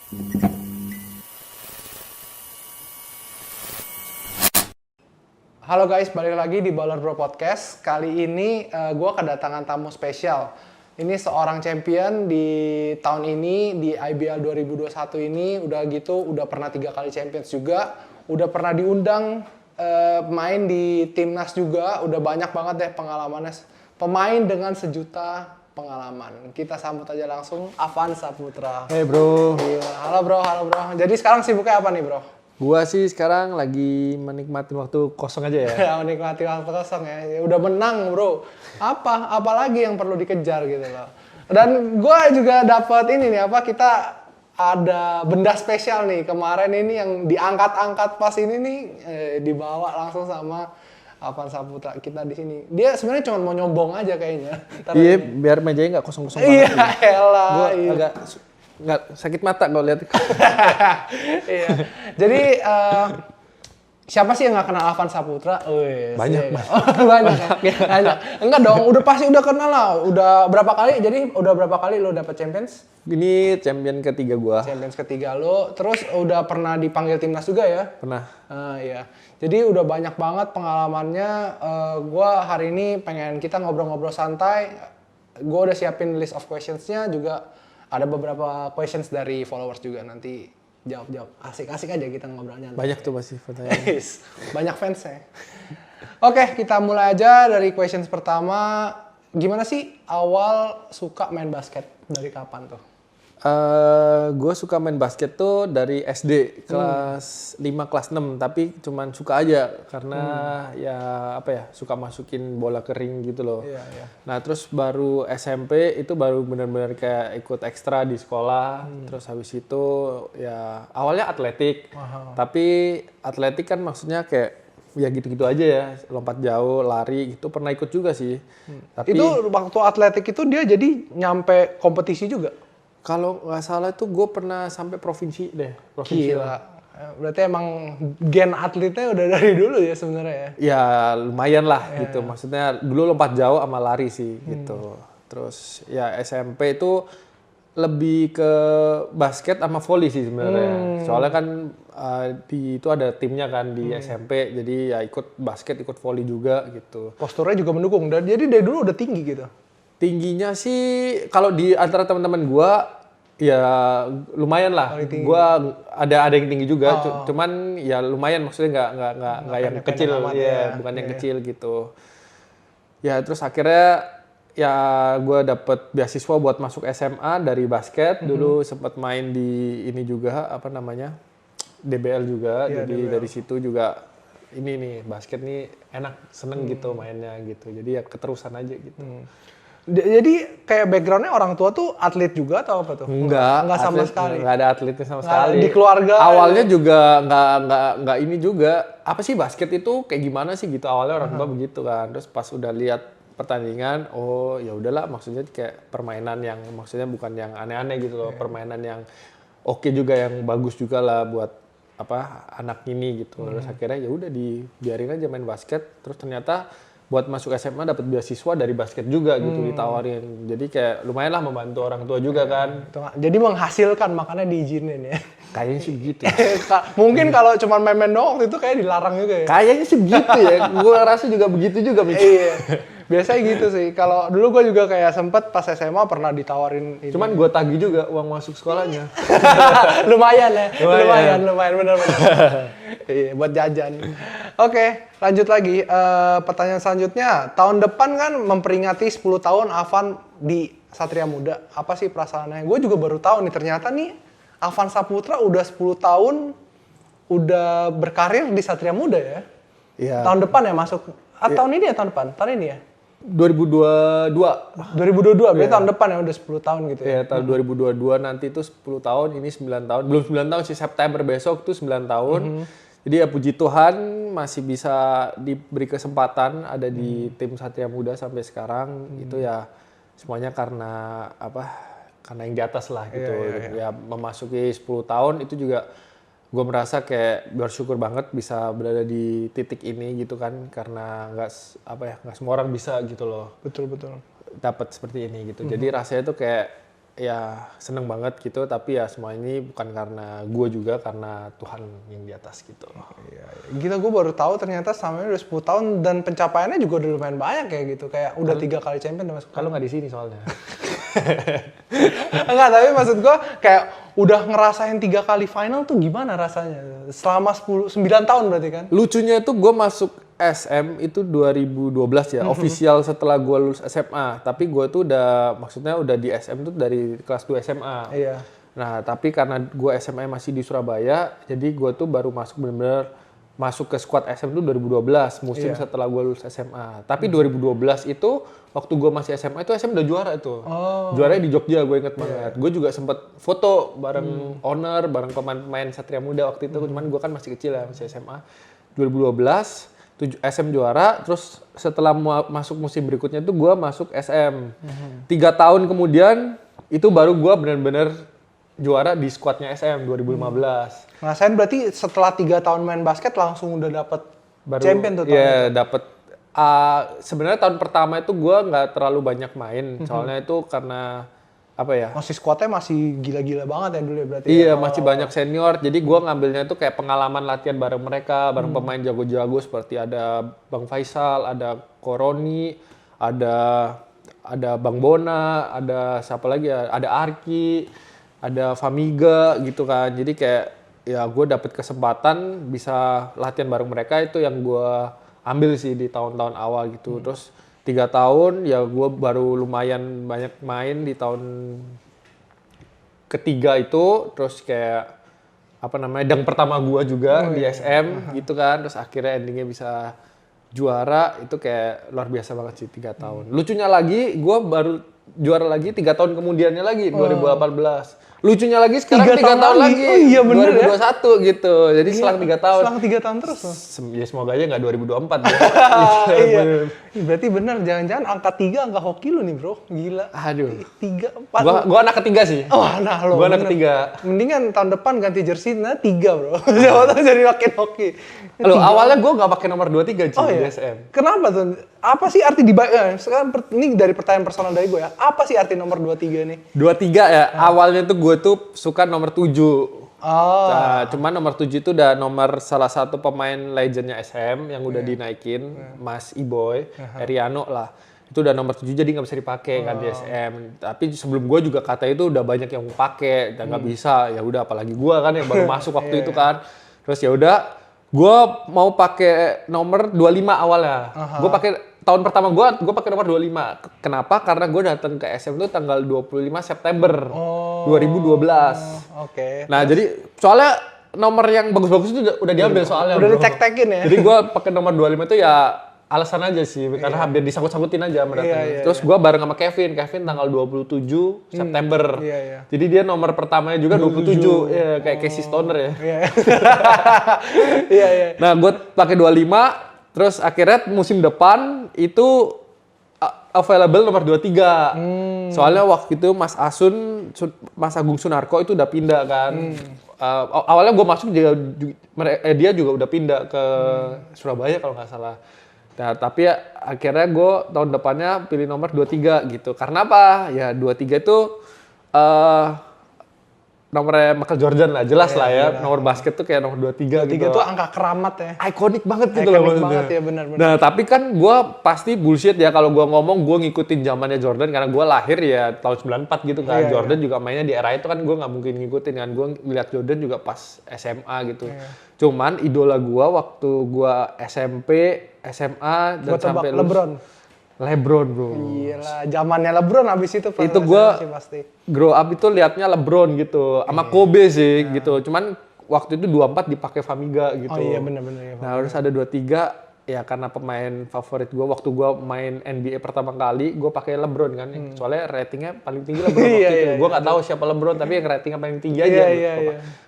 Halo guys, balik lagi di Baller Bro Podcast. Kali ini gue kedatangan tamu spesial. Ini seorang champion di tahun ini, di IBL 2021 ini. Udah pernah 3 kali champions juga. Udah pernah diundang main di timnas juga. Udah banyak banget deh pengalamannya. Pemain dengan sejuta pengalaman. Kita sambut aja langsung Afan Saputra. Hey bro. Gila. Halo bro. Jadi sekarang sibuknya apa nih bro? Gua sih sekarang lagi menikmati waktu kosong aja ya. Ya, menikmati waktu kosong ya. Udah menang bro. Apalagi yang perlu dikejar gitu loh. Dan gue juga dapat ini nih kita ada benda spesial nih kemarin ini yang diangkat-angkat pas ini nih dibawa langsung sama Afan Saputra kita di sini. Dia sebenarnya cuma mau nyombong aja kayaknya. Iya, biar mejanya nggak kosong-kosong Iya, banget. elah. Gua Iya. agak nggak sakit mata kalau lihat. Iya. Jadi siapa sih yang nggak kenal Afan Saputra? Banyak, Mas. Banyak. Banyak. Enggak dong, pasti udah kenal lah. Udah berapa kali lo dapet Champions? Ini champion ketiga gua. Champions ketiga lo. Terus udah pernah dipanggil timnas juga ya? Pernah. Iya. Jadi udah banyak banget pengalamannya. Gua hari ini pengen kita ngobrol-ngobrol santai. Gua udah siapin list of questions-nya juga. Ada beberapa questions dari followers juga, nanti jawab-jawab. Asik-asik aja kita ngobrolnya. Banyak tuh pasti pertanyaan. Banyak fansnya. Oke, kita mulai aja dari questions pertama. Gimana sih awal suka main basket? Dari kapan tuh? Gue suka main basket tuh dari SD kelas 5 kelas 6, tapi cuman suka aja karena suka masukin bola kering gitu loh. Iya, iya. Nah, terus baru SMP itu baru benar-benar kayak ikut ekstra di sekolah. Terus habis itu ya awalnya atletik. Tapi atletik kan maksudnya kayak ya gitu-gitu aja ya, lompat jauh, lari gitu pernah ikut juga sih. Tapi Itu waktu atletik itu dia jadi nyampe kompetisi juga? kalau nggak salah tuh gue pernah sampai provinsi deh. Gila. Berarti emang gen atletnya udah dari dulu ya sebenarnya ya? Ya lumayan lah gitu. Maksudnya dulu lompat jauh sama lari sih gitu. Terus ya SMP itu lebih ke basket sama volley sih sebenarnya. Soalnya kan itu ada timnya kan di SMP. Jadi ya ikut basket, ikut volley juga gitu. Posturnya juga mendukung. Jadi dari dulu udah tinggi gitu? Tingginya sih kalau di antara teman-teman gua ya lumayan lah. Gua ada yang tinggi juga, cuman ya lumayan, maksudnya nggak yang kecil ya, bukan yang kecil gitu. Ya terus akhirnya ya gua dapet beasiswa buat masuk SMA dari basket. Dulu sempat main di ini juga apa namanya? DBL juga. Iya, Jadi DBL. dari situ juga ini nih basket nih enak, seneng gitu mainnya gitu. Jadi ya keterusan aja gitu. Jadi kayak backgroundnya orang tua tuh atlet juga atau apa tuh? Enggak sama atlet, sekali. Enggak ada atletnya sama Nggak, sekali. di keluarga awalnya juga enggak ini juga. Apa sih basket itu kayak gimana sih gitu, awalnya orang tua begitu kan. Terus pas udah lihat pertandingan, oh ya udahlah, maksudnya kayak permainan yang maksudnya bukan yang aneh-aneh gitu loh, permainan yang oke juga, yang bagus juga lah buat apa anak ini gitu. Terus akhirnya ya udah dibiarin aja main basket. Terus ternyata buat masuk SMA dapat beasiswa dari basket juga gitu, ditawarin. Jadi kayak lumayan lah membantu orang tua juga kan. Jadi menghasilkan, makanya diizinin ya. Kayaknya sih begitu. Mungkin kalau cuma main-main doang waktu itu kayak dilarang juga ya. Kayaknya sih begitu ya. Gue rasa juga begitu juga. Iya. Biasanya gitu sih. Kalau dulu gue juga kayak sempet pas SMA pernah ditawarin ini. Cuman gue tagih juga uang masuk sekolahnya. Lumayan ya. Lumayan. Lumayan benar-benar. Iya, buat jajan. Oke, lanjut lagi. Pertanyaan selanjutnya, tahun depan kan memperingati 10 tahun Afan di Satria Muda. Apa sih perasaannya? Gue juga baru tahu nih, ternyata nih Afan Saputra udah 10 tahun udah berkarir di Satria Muda ya. Iya. Tahun depan ya masuk. Tahun ini ya tahun depan? Tahun ini ya? 2022. 2022, berarti tahun depan ya udah 10 tahun gitu ya? Ya, tahun 2022 nanti itu 10 tahun, ini 9 tahun. Belum 9 tahun sih, September besok tuh 9 tahun. Jadi ya puji Tuhan masih bisa diberi kesempatan ada di tim Satria Muda sampai sekarang. Itu ya semuanya karena apa? Karena yang di atas lah gitu. Ya memasuki 10 tahun itu juga gue merasa kayak bersyukur banget bisa berada di titik ini gitu kan, karena nggak semua orang bisa gitu loh Betul. dapat seperti ini gitu. Jadi rasanya tuh kayak ya seneng banget gitu, tapi ya semua ini bukan karena gue juga, karena Tuhan yang di atas gitu. Gila, gue baru tahu ternyata samanya udah 10 tahun dan pencapaiannya juga udah lumayan banyak ya gitu. Kayak udah 3 kali champion masuk. Kalau nggak di sini soalnya. Enggak, tapi maksud gue kayak udah ngerasain 3 kali final tuh gimana rasanya? Selama 9 tahun berarti kan? Lucunya itu gue masuk SM itu 2012 ya, official setelah gue lulus SMA. Tapi gue tuh maksudnya udah di SM tuh dari kelas 2 SMA. Iya. Nah, tapi karena gue SMA masih di Surabaya, jadi gue tuh baru bener-bener masuk ke squad SM tuh 2012, musim setelah gue lulus SMA. Tapi 2012 itu, waktu gue masih SMA itu SM udah juara itu. Juaranya di Jogja, gue inget banget. Gue juga sempet foto bareng owner, bareng pemain-pemain Satria Muda waktu itu. Cuman gue kan masih kecil ya, masih SMA. 2012, SM juara, terus setelah masuk musim berikutnya itu gue masuk SM. 3 tahun kemudian, itu baru gue bener-bener juara di skuadnya SM 2015. Ngerasain berarti setelah 3 tahun main basket langsung udah dapet champion tuh tahun Iya, itu? dapet. Sebenarnya tahun pertama itu gue nggak terlalu banyak main, soalnya itu karena apa ya? Masih squadnya masih gila-gila banget ya dulu ya berarti. Iya, masih banyak senior. Jadi gue ngambilnya itu kayak pengalaman latihan bareng mereka, bareng pemain jago-jago seperti ada Bang Faisal, ada Koroni, ada Bang Bona, ada siapa lagi ya? Ada Arki, ada Famiga gitu kan. Jadi kayak ya gue dapet kesempatan bisa latihan bareng mereka, itu yang gue ambil sih di tahun-tahun awal gitu. Terus 3 tahun ya gue baru lumayan banyak main di tahun ketiga itu. Terus kayak apa namanya, dang pertama gue juga di SM gitu kan. Terus akhirnya endingnya bisa juara, itu kayak luar biasa banget sih 3 tahun. Lucunya lagi gue baru juara lagi 3 tahun kemudiannya lagi 2018. Lucunya lagi sekarang 3 tahun lagi. Oh iya bener 2021 ya? Gitu. Jadi selang 3 tahun. Selang 3 tahun terus loh. Ya semoga aja nggak 2024 ya. Iya. Berarti bener, jangan-jangan angka 3 angka hoki lu nih bro. Gila. Aduh. 3, 4. Gua anak ketiga sih. Oh nah lo. Gua anak ketiga. Mendingan tahun depan ganti jersey, nah 3 bro. Siapa tahu jadi makin hoki. Loh, awalnya gua nggak pakai nomor 23 Oh di iya. SM. Kenapa tuh? Apa sih arti sekarang ini dari pertanyaan personal dari gue ya. Apa sih arti nomor 23 nih? 23 ya. Awalnya tuh gue tuh suka nomor 7. Oh. Nah, cuman nomor 7 itu udah nomor salah satu pemain legendnya SM yang udah dinaikin, Mas Iboy, Eriano lah. Itu udah nomor 7 jadi nggak bisa dipakai kan di SM. Tapi sebelum gue juga kata itu udah banyak yang mau pakai dan nggak bisa. Ya udah, apalagi gue kan yang baru masuk waktu itu kan. Terus ya udah, gue mau pakai nomor 25 awalnya. Gue pakai tahun pertama gue pakai nomor 25. Kenapa? Karena gue datang ke SM itu tanggal 25 September 2012. Oke. Nah, jadi soalnya nomor yang bagus-bagus itu udah diambil soalnya. Udah bro. dicek-cekin ya. Jadi gue pakai nomor 25 itu ya alasan aja sih, karena hampir disangkut-sangkutin aja sama datangnya. Terus gue bareng sama Kevin tanggal 27 September. Iya. Jadi dia nomor pertamanya juga 27. Ya, kayak Casey Stoner ya. Iya. Iya. Nah, gue pakai 25. Terus akhirnya musim depan itu available nomor 23. Soalnya waktu itu Mas Agung Sunarko itu udah pindah kan. Awalnya gue masuk dia juga udah pindah ke Surabaya kalau nggak salah. Nah, tapi ya, akhirnya gue tahun depannya pilih nomor 23 gitu. Karena apa? Ya 23 itu nomornya Michael Jordan lah, jelas lah ya. Nomor basket tuh kayak nomor 23 gitu. 23 tuh angka keramat ya. Ikonik banget gitu loh maksudnya. Banget ya, benar-benar. Nah, tapi kan gue pasti bullshit ya kalau gue ngomong gue ngikutin zamannya Jordan, karena gue lahir ya tahun 94 gitu kan. Jordan juga mainnya di era itu kan, gue nggak mungkin ngikutin kan. Gue lihat Jordan juga pas SMA gitu. Cuman idola gue waktu gue SMP, SMA dan sampai LeBron bro. Gila, zamannya LeBron abis itu. Itu gue pasti grow up itu liatnya LeBron gitu, sama Kobe sih gitu. Cuman waktu itu 24 dipakai Famiga gitu. Oh iya benar-benar ya. Nah, harus ada 23 ya karena pemain favorit gue waktu gue main NBA pertama kali, gue pakai LeBron kan. Soalnya ratingnya paling tinggi LeBron waktu itu. Gue nggak tahu siapa LeBron, tapi yang ratingnya paling tinggi aja. Iya.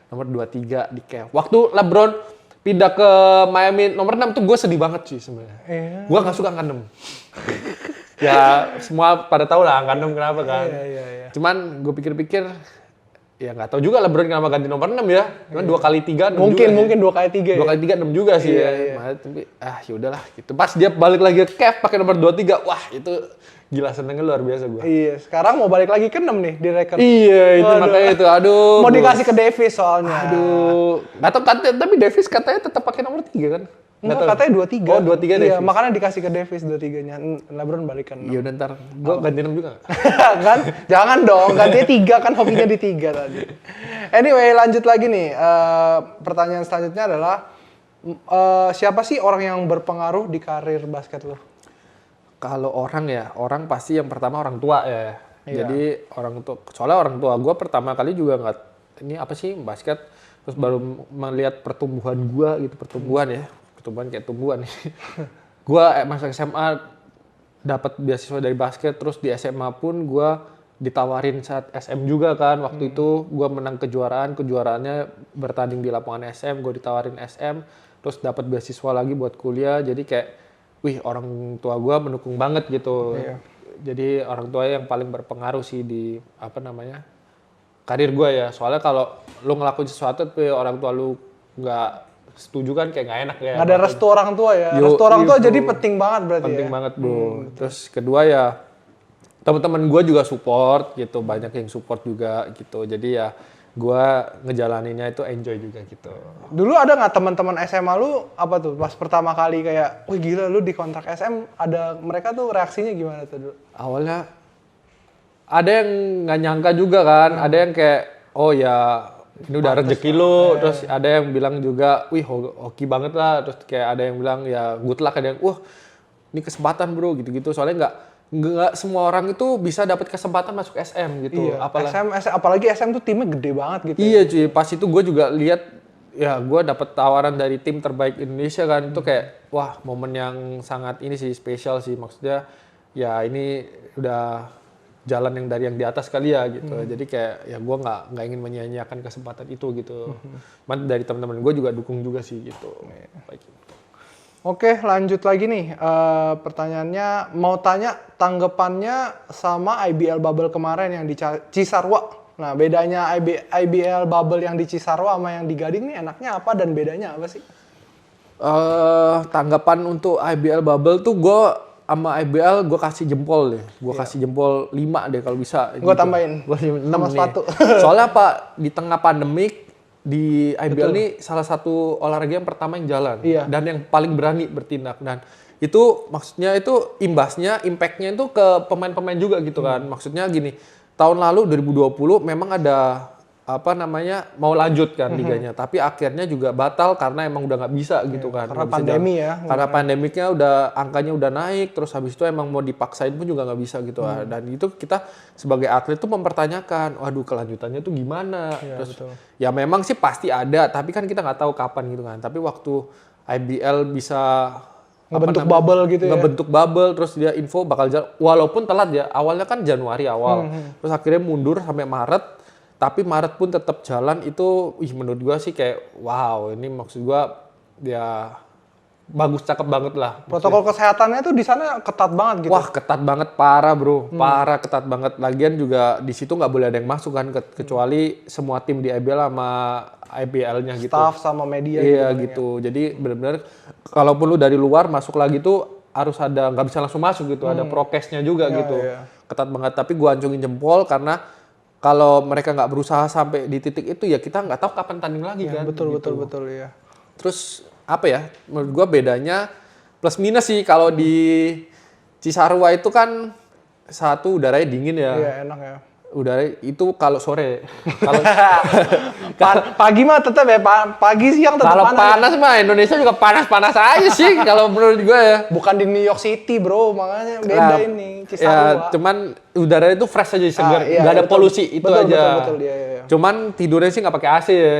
Nomor 23 di Cavs. Waktu LeBron pindah ke Miami nomor 6 tuh gue sedih banget sih sebenarnya. Gue nggak suka angka 6. Ya semua pada tahu lah angka 6 kenapa kan. Iya. Cuman gue pikir-pikir ya nggak tahu juga LeBron kenapa ganti nomor 6 ya. Cuman 2 kali 3 6 mungkin juga. Mungkin 2 kali 3 2 kali 3 6 juga sih ya. Tapi ya udahlah gitu. Pas dia balik lagi ke Cavs pakai nomor 23, wah itu Gila senengnya luar biasa gue. Iya, sekarang mau balik lagi ke 6 nih di record. Iya, itu makanya itu. Aduh. Mau dikasih ke Davis soalnya. Aduh. Nggak tahu tapi Davis katanya tetap pakai nomor 3 kan? Enggak, katanya 23. Oh, 23 Davis. Iya, makanya dikasih ke Davis 23-nya. LeBron balik kan. Iya, udah ntar gue ganti nomor juga nggak? Kan? Jangan dong, gantinya 3 kan hobinya di 3 tadi. Anyway, lanjut lagi nih. Pertanyaan selanjutnya adalah siapa sih orang yang berpengaruh di karir basket lo? Kalau orang ya, orang pasti yang pertama orang tua ya. Iya. Jadi orang tua, soalnya orang tua gue pertama kali juga nggak, ini apa sih basket, terus baru melihat pertumbuhan gue gitu, pertumbuhan kayak tumbuhan nih. Gue masa SMA dapat beasiswa dari basket, terus di SMA pun gue ditawarin saat SM juga kan. Waktu itu gue menang kejuaraannya bertanding di lapangan SM, gue ditawarin SM, terus dapat beasiswa lagi buat kuliah. Jadi kayak wih, orang tua gue mendukung banget gitu. Iya. Jadi orang tua yang paling berpengaruh sih di karir gue ya. Soalnya kalau lu ngelakuin sesuatu tapi orang tua lu nggak setuju kan kayak nggak enak ya. Nggak ada restu orang tua ya. Restu orang tua jadi penting banget berarti penting ya. banget bro. Terus kedua ya teman-teman gue juga support gitu, banyak yang support juga gitu. Jadi ya gue ngejalaninnya itu enjoy juga gitu. Dulu ada nggak teman-teman SMA lu apa tuh pas pertama kali kayak, wih gila lu di kontrak SM, ada mereka tuh reaksinya gimana tuh dulu? Awalnya ada yang nggak nyangka juga kan, ada yang kayak oh ya ini udah rezeki lu, terus ada yang bilang juga, wih hoki banget lah, terus kayak ada yang bilang ya good luck, ada yang wah ini kesempatan bro gitu-gitu, soalnya nggak semua orang itu bisa dapat kesempatan masuk SM gitu. Iya, apalagi SM tuh timnya gede banget gitu. Iya cuy, pas itu gue juga lihat ya gue dapat tawaran dari tim terbaik Indonesia kan, itu kayak wah momen yang sangat ini sih spesial sih, maksudnya ya ini udah jalan yang dari yang di atas kali ya gitu. Jadi kayak ya gue nggak ingin menyia-nyiakan kesempatan itu gitu. Cuman dari teman-teman gue juga dukung juga sih gitu. Baik. Oke, lanjut lagi nih. Pertanyaannya, mau tanya tanggapannya sama IBL Bubble kemarin yang di Cisarua. Nah, bedanya IBL Bubble yang di Cisarua sama yang di Gading nih enaknya apa dan bedanya apa sih? Tanggapan untuk IBL Bubble tuh gue sama IBL gue kasih jempol deh. Gue kasih jempol 5 deh kalau bisa. Gue tambahin. Gue 6 sama nih. sepatu. Soalnya apa? Di tengah pandemik, di IBL ini salah satu olahraga yang pertama yang jalan dan yang paling berani bertindak, dan itu maksudnya itu impactnya itu ke pemain-pemain juga gitu kan. Maksudnya gini, tahun lalu 2020 memang ada mau lanjut kan liganya, tapi akhirnya juga batal karena emang udah nggak bisa gitu kan. Karena pandemi ya. Karena pandemiknya angkanya udah naik, terus habis itu emang mau dipaksain pun juga nggak bisa gitu. Dan itu kita sebagai atlet tuh mempertanyakan, waduh kelanjutannya tuh gimana. Terus betul. ya memang sih pasti ada, tapi kan kita nggak tahu kapan gitu kan. Tapi waktu IBL bisa ngebentuk bubble gitu ya. Ngebentuk bubble, terus dia info bakal jalan, walaupun telat ya. Awalnya kan Januari awal, terus akhirnya mundur sampai Maret. Tapi Maret pun tetap jalan itu, menurut gua sih kayak wow, ini maksud gua ya bagus, cakep banget lah. Protokol kesehatannya tuh di sana ketat banget gitu. Wah ketat banget, parah bro, parah ketat banget. Lagian juga di situ nggak boleh ada yang masuk kan, kecuali semua tim di IBL sama IBL-nya gitu. Staff sama media iya gitu. Jadi benar-benar kalaupun lu dari luar masuk lagi tuh harus ada, nggak bisa langsung masuk gitu, ada prokesnya juga gitu. Iya. Ketat banget. Tapi gua acungin jempol karena kalau mereka nggak berusaha sampai di titik itu ya kita nggak tahu kapan tanding lagi kan. Betul gitu. betul ya. Terus apa ya? Menurut gua bedanya plus minus sih, kalau di Cisarua itu kan satu udaranya dingin ya. Iya enak ya. Udara itu kalau sore. Kalau pagi mah tetap ya, pagi siang tetap kalau panas. panas mah Indonesia juga panas-panas aja sih kalau menurut gue ya. Bukan di New York City bro, makanya beda ini Cisarua. Ya, cuman udara itu fresh aja, segar, nggak ada polusi itu betul, aja. Betul, iya. Cuman tidurnya sih nggak pakai AC ya.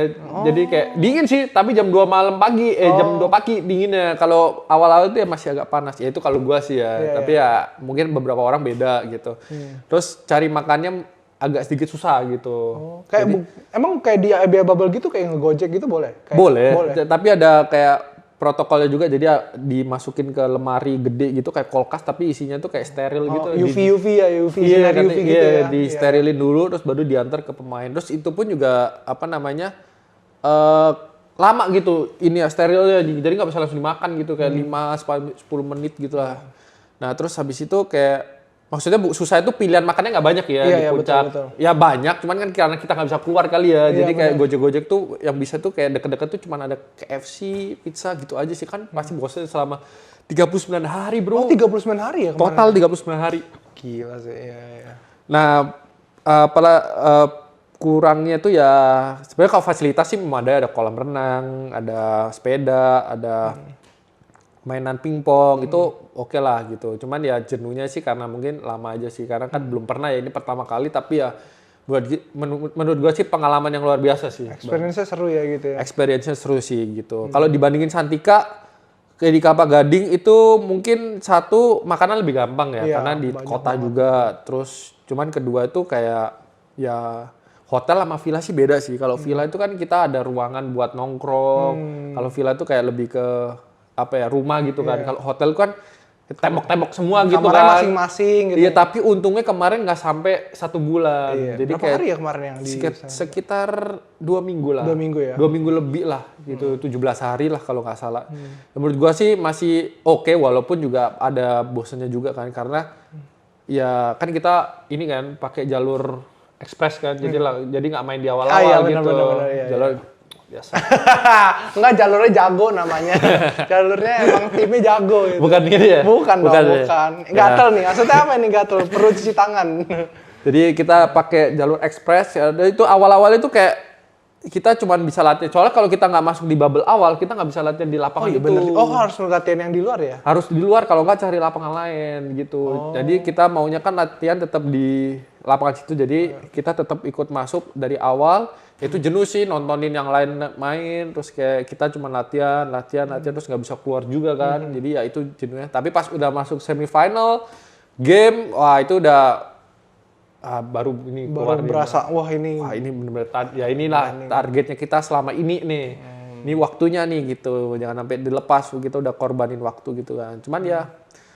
Jadi kayak dingin sih, tapi jam 2 malam pagi, jam 2 pagi dinginnya. Kalau awal-awal itu ya masih agak panas. Ya itu kalau gua sih ya. Tapi ya mungkin beberapa orang beda gitu. Terus cari makannya agak sedikit susah gitu. Emang kayak di IBL Bubble gitu kayak ngegojek gitu boleh? Boleh. Tapi ada kayak protokolnya juga, jadi dimasukin ke lemari gede gitu kayak kulkas, tapi isinya tuh kayak steril gitu. UV Iya, UV gitu ya. Di sterilin dulu terus baru diantar ke pemain. Terus itu pun juga lama gitu ini ya sterilnya, jadi nggak bisa langsung dimakan gitu, kayak 5-10 menit gitu lah. Nah terus habis itu kayak maksudnya susah itu pilihan makannya nggak banyak ya di puncak. Betul. Ya banyak, cuman kan karena kita nggak bisa keluar kali ya. Jadi kayak bener. Gojek-Gojek tuh yang bisa tuh kayak deket-deket tuh cuman ada KFC, pizza gitu aja sih kan. Pasti bosan selama 39 hari, Oh, bro. 39 hari ya kemarin? Total 39 hari. Gila sih, iya. Nah, kurangnya tuh ya sebenarnya kalau fasilitas sih memadai, ada kolam renang, ada sepeda, ada mainan pingpong itu oke lah gitu. Cuman ya jenuhnya sih karena mungkin lama aja sih karena kan belum pernah ya ini pertama kali tapi ya menurut gua sih pengalaman yang luar biasa sih. Experience-nya seru ya gitu ya. Experience-nya seru sih gitu. Kalau dibandingin Santika kayak di Kelapa Gading itu mungkin satu makanan lebih gampang ya Iya, karena di kota juga. Terus cuman kedua itu kayak ya hotel sama villa sih beda sih. Kalau villa itu kan kita ada ruangan buat nongkrong. Kalau villa itu kayak lebih ke apa ya rumah gitu kan. Kalau hotel kan tembok-tembok semua gitu Kamarnya kan. masing-masing gitu. Iya, tapi untungnya kemarin nggak sampai 1 bulan. Iya. Jadi Berapa kayak hari ya kemarin yang di sekitar 2 minggu lah. 2 minggu ya? 2 minggu lebih lah gitu. 17 hari lah kalau nggak salah. Menurut gua sih masih oke walaupun juga ada bosannya juga kan karena ya kan kita ini kan pakai jalur ekspres kan. Jadi nggak main di awal-awal iya, gitu. benar, iya, Jalur biasa. Enggak, jalurnya jago namanya. Jalurnya emang timnya jago gitu. Bukan gitu ya? Bukan dong, ya? bukan. Gatel nih, maksudnya apa nih gatel? Perlu cuci tangan. Jadi kita pakai jalur ekspres. Ya, itu awal-awal itu kayak kita cuma bisa latihan. Soalnya kalau kita nggak masuk di bubble awal, kita nggak bisa latihan di lapangan itu. Bener. Oh, harus latihan yang di luar ya? Harus di luar, kalau nggak cari lapangan lain gitu. Jadi kita maunya kan latihan tetap di lapangan situ. Jadi kita tetap ikut masuk dari awal. Itu jenuh sih nontonin yang lain main. Terus kayak kita cuma latihan terus nggak bisa keluar juga kan. Jadi ya itu jenuhnya. Tapi pas udah masuk semifinal game, wah itu udah baru ini keluar berasa wah ini bener-bener ya inilah targetnya kita selama ini nih. Ini waktunya nih gitu. Jangan sampai dilepas kita udah korbanin waktu gitu kan. Cuman ya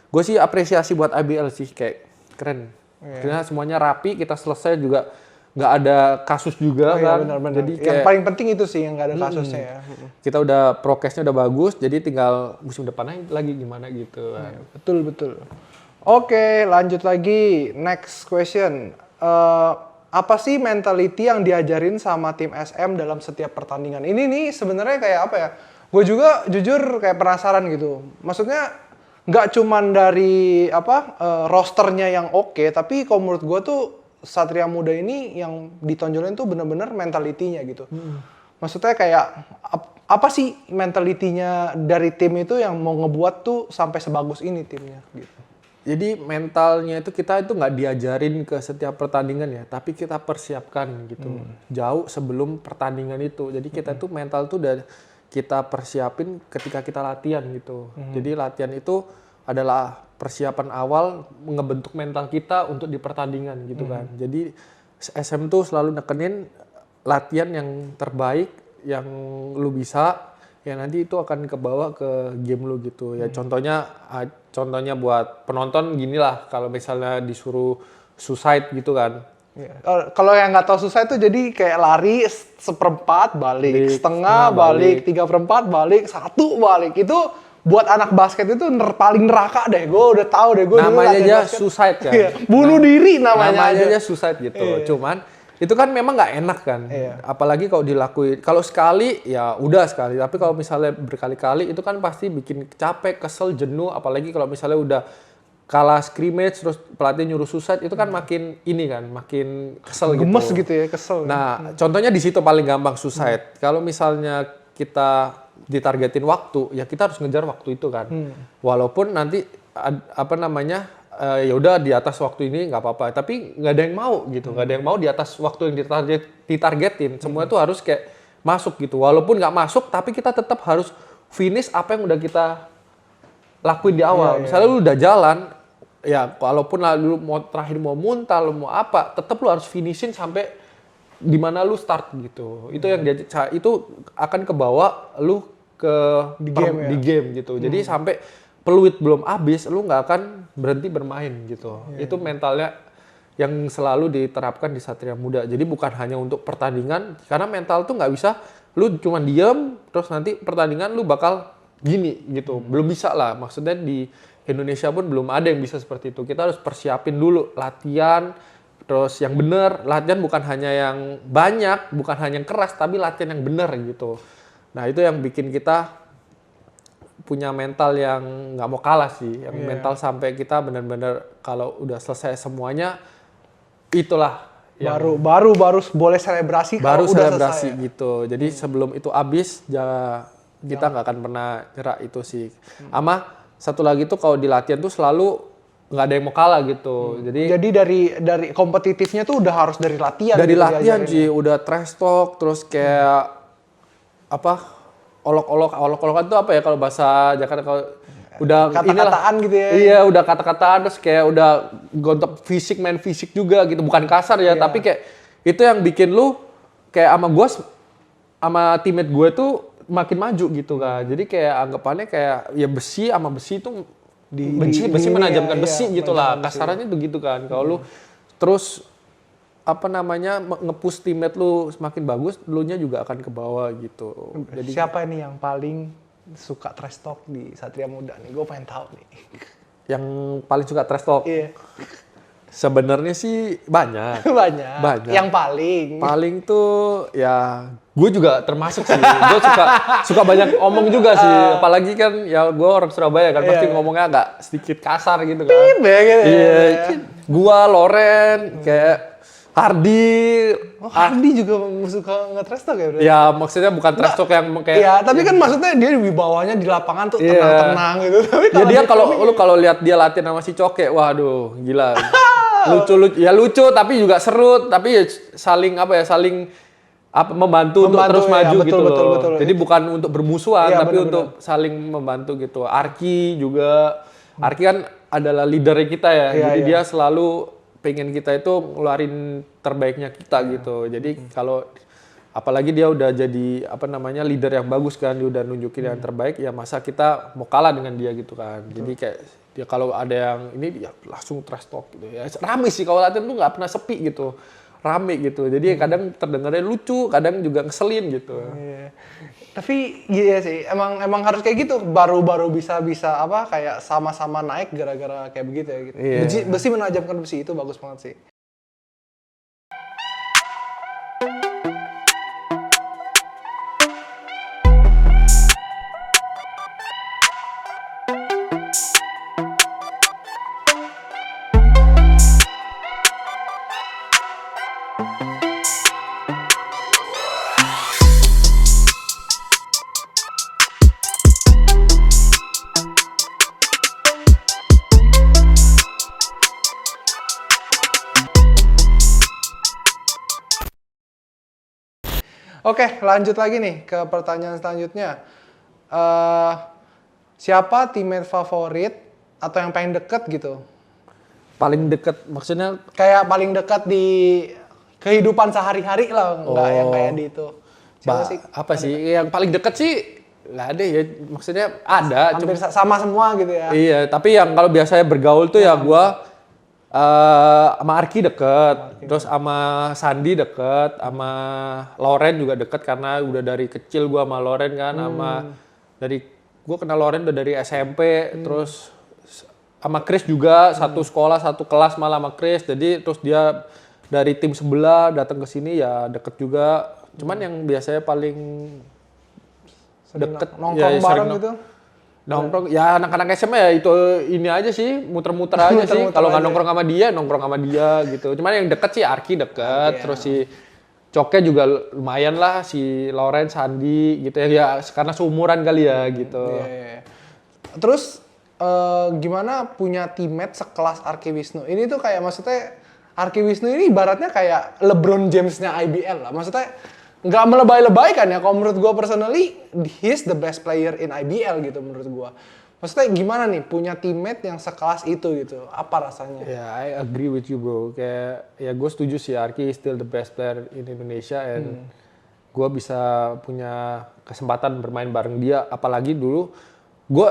gue sih apresiasi buat IBL sih kayak keren. Karena semuanya rapi, kita selesai juga nggak ada kasus juga kan. Benar. Jadi yang kayak paling penting itu sih yang nggak ada kasusnya ya. kita udah prokesnya udah bagus, jadi tinggal musim depan lagi gimana gitu. Betul. Oke, lanjut lagi. Next question. Apa sih mentality yang diajarin sama tim SM dalam setiap pertandingan? Ini nih sebenarnya kayak apa ya? Gue juga jujur kayak penasaran gitu. Maksudnya nggak cuman dari rosternya yang oke, tapi kalau menurut gue tuh Satria Muda ini yang ditonjolin tuh bener-bener mentalitinya gitu. Maksudnya kayak apa sih mentalitinya dari tim itu yang mau ngebuat tuh sampai sebagus ini timnya gitu. Jadi mentalnya itu kita itu nggak diajarin ke setiap pertandingan ya, tapi kita persiapkan gitu jauh sebelum pertandingan itu. Jadi kita tuh mental tuh udah kita persiapin ketika kita latihan gitu. Jadi latihan itu adalah persiapan awal ngebentuk mental kita untuk di pertandingan gitu kan. Jadi SM tuh selalu nekenin latihan yang terbaik yang lu bisa, ya nanti itu akan kebawa ke game lu gitu. Ya contohnya buat penonton gini lah, kalau misalnya disuruh suicide gitu kan. Kalau yang nggak tahu susah itu jadi kayak lari seperempat balik, setengah balik, 3/4 balik, 1 balik. Itu buat anak basket itu paling neraka deh. Gue udah tahu deh. Namanya aja suicide kan. Bunuh diri namanya aja suicide gitu. Cuman itu kan memang nggak enak kan. Apalagi kalau dilakuin. Kalau sekali ya udah sekali. Tapi kalau misalnya berkali-kali itu kan pasti bikin capek, kesel, jenuh. Apalagi kalau misalnya udah kalah scrimmage terus pelatih nyuruh suicide itu kan makin ini kan, makin kesel gitu. Gemes gitu ya, kesel. Nah, contohnya di situ paling gampang suicide. Kalau misalnya kita ditargetin waktu, ya kita harus ngejar waktu itu kan. Walaupun nanti ya udah di atas waktu ini nggak apa-apa, tapi nggak ada yang mau gitu, nggak ada yang mau di atas waktu yang ditargetin. Semua itu harus kayak masuk gitu. Walaupun nggak masuk, tapi kita tetap harus finish apa yang udah kita lakuin di awal. Misalnya lu udah jalan, ya walaupun lu terakhir mau muntah, lu mau apa, tetap lu harus finishin sampai di mana lu start gitu. Itu yang itu akan kebawa lu ke di game gitu. Jadi sampai peluit belum habis, lu nggak akan berhenti bermain gitu. Itu mentalnya yang selalu diterapkan di Satria Muda. Jadi bukan hanya untuk pertandingan, karena mental tuh nggak bisa lu cuma diem terus nanti pertandingan lu bakal gini gitu. Belum bisa lah. Maksudnya Indonesia pun belum ada yang bisa seperti itu. Kita harus persiapin dulu latihan, terus yang benar. Latihan bukan hanya yang banyak, bukan hanya yang keras, tapi latihan yang benar gitu. Nah itu yang bikin kita punya mental yang nggak mau kalah sih. Yang mental sampai kita benar-benar kalau udah selesai semuanya, itulah. Baru boleh selebrasi Baru kalau udah selebrasi selesai. gitu. Jadi sebelum itu habis, kita nggak akan pernah nyerah itu sih. Sama satu lagi tuh kalau di latihan tuh selalu nggak ada yang mau kalah gitu. Jadi dari kompetitifnya tuh udah harus dari latihan. Dari gitu latihan diajarin. sih udah trash talk, terus kayak apa olok-olokan itu apa ya kalau bahasa Jakarta, kalau udah Kata-kataan gitu ya. Iya, udah kata-kataan, terus kayak udah gontok fisik, main fisik juga gitu. Bukan kasar ya, tapi kayak itu yang bikin lu kayak sama teammate gue tuh makin maju gitu kan. Jadi kayak anggapannya kayak ya besi sama besi itu besi menajamkan besi gitu lah. Kasarannya tuh gitu kan. Kalau lu terus nge-push teammate lu semakin bagus, lu nya juga akan ke bawah gitu. Jadi siapa ini yang paling suka trash talk di Satria Muda nih? Gue pengen tahu nih. Yang paling suka trash talk? Iya. Sebenarnya sih banyak. Banyak. Yang paling tuh ya gue juga termasuk sih. Gue suka banyak omong juga sih. Apalagi kan ya gue orang Surabaya kan, pasti ngomongnya agak sedikit kasar gitu kan. Gitu. Iya. Gue Loren kayak Hardi. Hardi juga suka nge-trash talk ya bro? Ya maksudnya bukan trash talk yang kayak. Iya, tapi kan maksudnya dia di bawahnya di lapangan tuh tenang-tenang gitu. Tapi Ya dia kalau lihat dia latihan sama si Coke, waduh gila. lucu tapi juga seru, tapi ya saling membantu untuk terus maju gitu loh. Jadi bukan untuk bermusuhan, tapi untuk saling membantu gitu. Arki juga, Arki kan adalah leadernya kita ya. Jadi dia selalu pengen kita itu ngeluarin terbaiknya kita gitu. Jadi kalau apalagi dia udah jadi leader yang bagus kan, dia udah nunjukin yang terbaik, ya masa kita mau kalah dengan dia gitu kan. Jadi kayak dia kalau ada yang ini ya langsung trash talk gitu ya. Rame sih kalau latihan tuh nggak pernah sepi gitu. Rame gitu. Jadi kadang terdengarnya lucu, kadang juga ngeselin gitu. Tapi iya sih, emang harus kayak gitu. Baru bisa kayak sama-sama naik gara-gara kayak begitu ya gitu. Besi menajamkan besi itu bagus banget sih. Oke, lanjut lagi nih ke pertanyaan selanjutnya. Siapa teammate favorit atau yang paling deket gitu? Paling deket maksudnya? Kayak paling dekat di kehidupan sehari-hari lah, nggak yang kayak di itu. Siapa sih? Apa sih? Yang paling deket sih nggak ada ya. Maksudnya ada. Hampir sama semua gitu ya? Iya, tapi yang kalau biasanya bergaul tuh ya gua sama Arki deket, terus sama Sandi deket, sama Loren juga deket karena udah dari kecil gua sama Loren kan, gua kenal Loren udah dari SMP, terus sama Chris juga satu sekolah satu kelas malah sama Chris, jadi terus dia dari tim sebelah datang ke sini ya deket juga, cuman yang biasanya paling deket nongkrong bareng gitu. Nongkrong ya anak-anak SMA ya itu ini aja sih muter-muter aja sih kalau nggak nongkrong sama dia gitu. Cuman yang deket sih Arki deket, terus si Coke juga lumayan lah, si Loren, Sandi gitu ya karena seumuran kali ya gitu. Terus gimana punya teammate sekelas Arki Wisnu? Ini tuh kayak maksudnya Arki Wisnu ini ibaratnya kayak LeBron James-nya IBL lah. Maksudnya nggak melebay-lebay kan ya, kalau menurut gue personally, he's the best player in IBL gitu menurut gue. Maksudnya gimana nih punya teammate yang sekelas itu gitu, apa rasanya? Ya, I agree with you bro, kayak ya gue setuju sih Arki still the best player in Indonesia and gue bisa punya kesempatan bermain bareng dia, apalagi dulu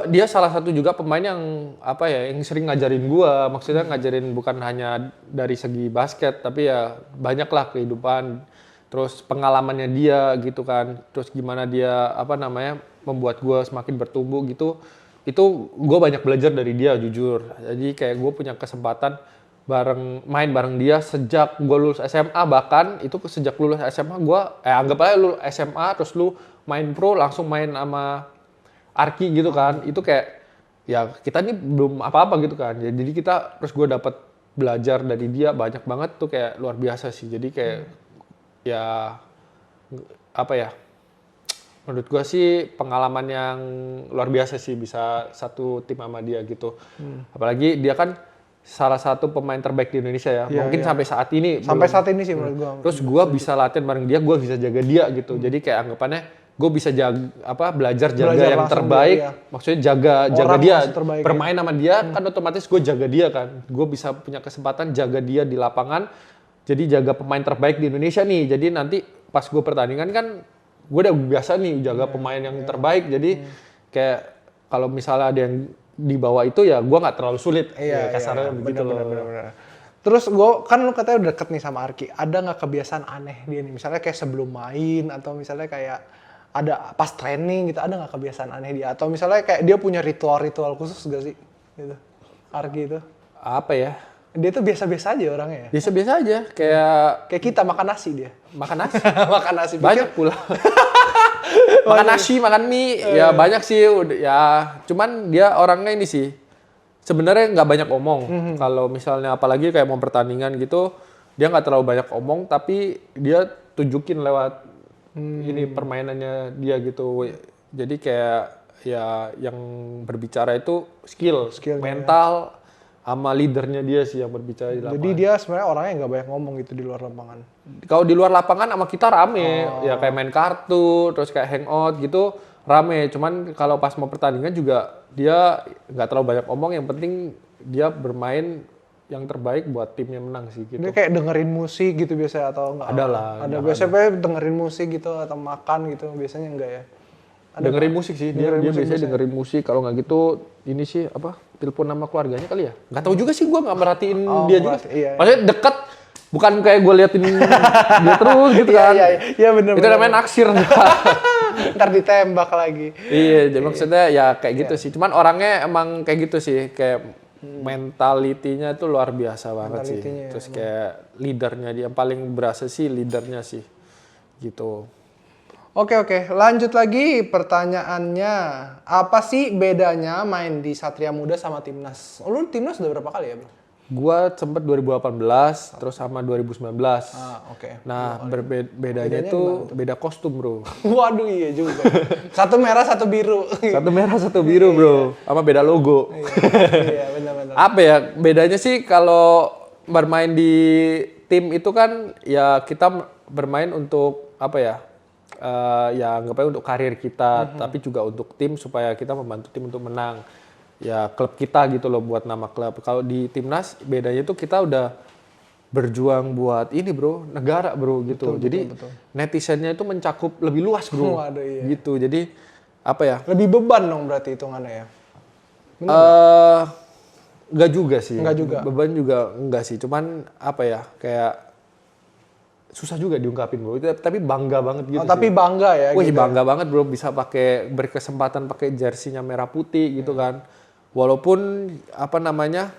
dia salah satu juga pemain yang yang sering ngajarin gue, maksudnya ngajarin bukan hanya dari segi basket tapi ya banyak lah kehidupan. Terus pengalamannya dia gitu kan, terus gimana dia membuat gue semakin bertumbuh gitu, itu gue banyak belajar dari dia jujur. Jadi kayak gue punya kesempatan main bareng dia sejak gue lulus SMA, bahkan itu sejak lulus SMA gue anggap aja lu SMA terus lu main pro langsung main sama Arki gitu kan. Itu kayak ya kita nih belum apa-apa gitu kan. Jadi kita terus gue dapat belajar dari dia banyak banget tuh, kayak luar biasa sih. Jadi kayak ya apa ya, menurut gue sih pengalaman yang luar biasa sih bisa satu tim sama dia gitu. Apalagi dia kan salah satu pemain terbaik di Indonesia ya. Mungkin sampai saat ini. Sampai saat ini sih menurut gue. Terus gue bisa latihan bareng dia, gue bisa jaga dia gitu. Jadi kayak anggapannya gue bisa belajar yang terbaik. Dia. Maksudnya jaga dia, terbaik, bermain sama dia kan otomatis gue jaga dia kan. Gue bisa punya kesempatan jaga dia di lapangan. Jadi jaga pemain terbaik di Indonesia nih. Jadi nanti pas gue pertandingan kan gue udah biasa nih jaga pemain yang terbaik. Jadi kayak kalau misalnya ada yang di bawah itu ya gue nggak terlalu sulit. Kasarnya begitu loh. Bener. Terus gue kan lu katanya udah deket nih sama Arki. Ada nggak kebiasaan aneh dia nih? Misalnya kayak sebelum main atau misalnya kayak ada pas training gitu, ada nggak kebiasaan aneh dia? Atau misalnya kayak dia punya ritual-ritual khusus gak sih? Gitu. Arki itu. Apa ya? Dia tuh biasa-biasa aja orangnya ya? Biasa-biasa aja. Kayak kita makan nasi dia. makan nasi. Makan nasi. Banyak pula. Makan nasi, makan mie, ya banyak sih. Ya, cuman dia orangnya ini sih. Sebenarnya nggak banyak omong. Kalau misalnya apalagi kayak mau pertandingan gitu, dia nggak terlalu banyak omong, tapi dia tunjukin lewat ini permainannya dia gitu. Jadi kayak ya yang berbicara itu skill mental sama leadernya dia sih yang berbicara di lapangan. Jadi dia sebenarnya orangnya nggak banyak ngomong gitu di luar lapangan. Kalau di luar lapangan sama kita rame, ya kayak main kartu, terus kayak hangout gitu rame. Cuman kalau pas mau pertandingan juga dia nggak terlalu banyak omong. Yang penting dia bermain yang terbaik buat timnya menang sih gitu. Dia kayak dengerin musik gitu biasanya atau enggak? Ada lah. Ada biasanya dengerin musik gitu atau makan gitu biasanya enggak ya? Dengerin musik sih, dia biasanya dengerin musik. Kalau nggak gitu, ini sih apa? Telepon nama keluarganya kali ya? Nggak tahu juga sih, gue nggak merhatiin dia juga. Iya. Maksudnya deket, bukan kayak gue liatin dia terus gitu kan. Iya bener. Itu namanya naksir. Ntar ditembak lagi. Iya, jadi maksudnya ya kayak gitu sih. Cuman orangnya emang kayak gitu sih, kayak mentalitinya tuh luar biasa banget sih. Terus kayak leadernya dia yang paling berasa sih leadernya sih, gitu. Oke, lanjut lagi pertanyaannya. Apa sih bedanya main di Satria Muda sama Timnas? Lu Timnas udah berapa kali ya, Bro? Gua sempet 2018, terus sama 2019. Oke. Nah, bedanya itu beda kostum, Bro. Waduh, iya juga. Satu merah, satu biru. Satu merah, satu biru, Bro. Sama beda logo. Iya, benar-benar. Apa ya, bedanya sih kalau bermain di tim itu kan ya kita bermain untuk apa ya? Ya anggap aja untuk karir kita, tapi juga untuk tim supaya kita membantu tim untuk menang. Ya klub kita gitu loh, buat nama klub. Kalau di Timnas bedanya tuh kita udah berjuang buat ini, Bro, negara, Bro, gitu. Jadi netizennya itu mencakup lebih luas, Bro. Waduh, iya. Gitu. Jadi apa ya? Lebih beban dong berarti hitungannya ya. Enggak juga sih. Enggak juga. Beban juga enggak sih. Cuman apa ya? Kayak susah juga diungkapin, Bro. Tapi bangga banget gitu. Tapi bangga ya. Wih, gitu. bangga banget, Bro, bisa berkesempatan pakai jersinya merah putih gitu kan. Walaupun apa namanya?